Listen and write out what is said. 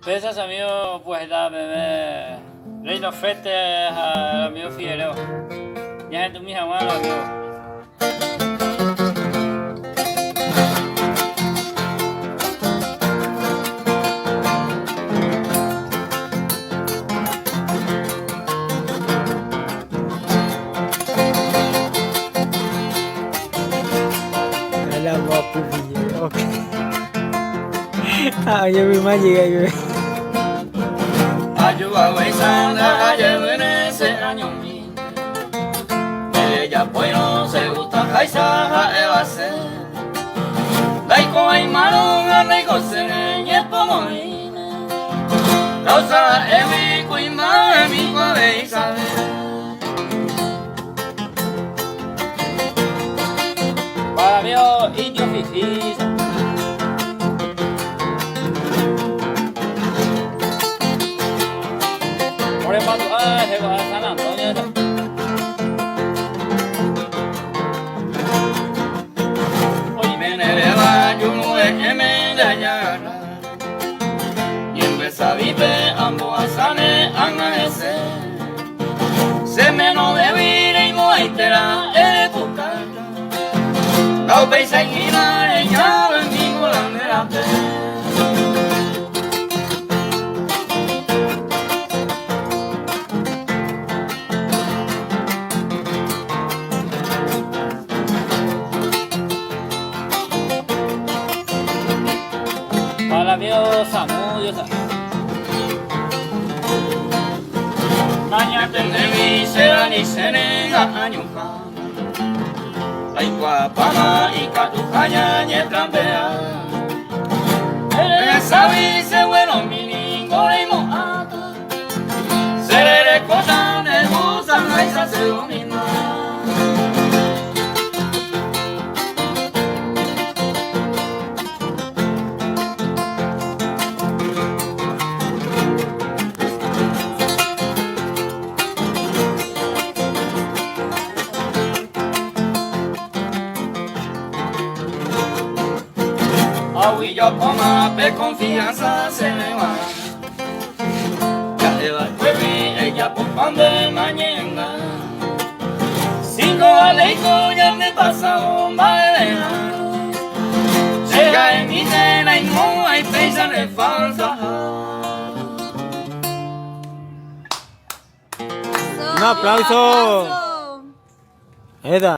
Pesas amigo, pues da bebé. Reino fete a amigo Figueroa. Ya en tu mija mano amigo. La guapo, ok. Yo vi más llega yo. Ayuda Weisanda, lleven ese año mío. Ella pues no se gusta Kaisa Evase. Daiko hay malo, Garrigo se neñe pomoine. Causa Evi Kuima, mi Weisanda. Para mí, indio fifisa. Por el pato, se va a San Antonio. Hoy me nereva, yo no es que me dañara. Y en vez de vivir, ambos asane, ese. Se me no debire y no entera, eres tu cara. Kau bisa gila nya wengi kulang nerate. Para Dios Samudio. Nanya tendevi serani senenga anyuka. Aikwa pama ikatukanya nyetrambea. Sabi se bueno mini gorimo ata. Serere cosa ne gusa naisa se domina. Y yo poma pe confianza se me va. Ya le va el ella por pan de mañana. Cinco aleico ya me pasa un bailena. Llega en mi cena y no hay fecha de falsa. Un aplauso. Eda.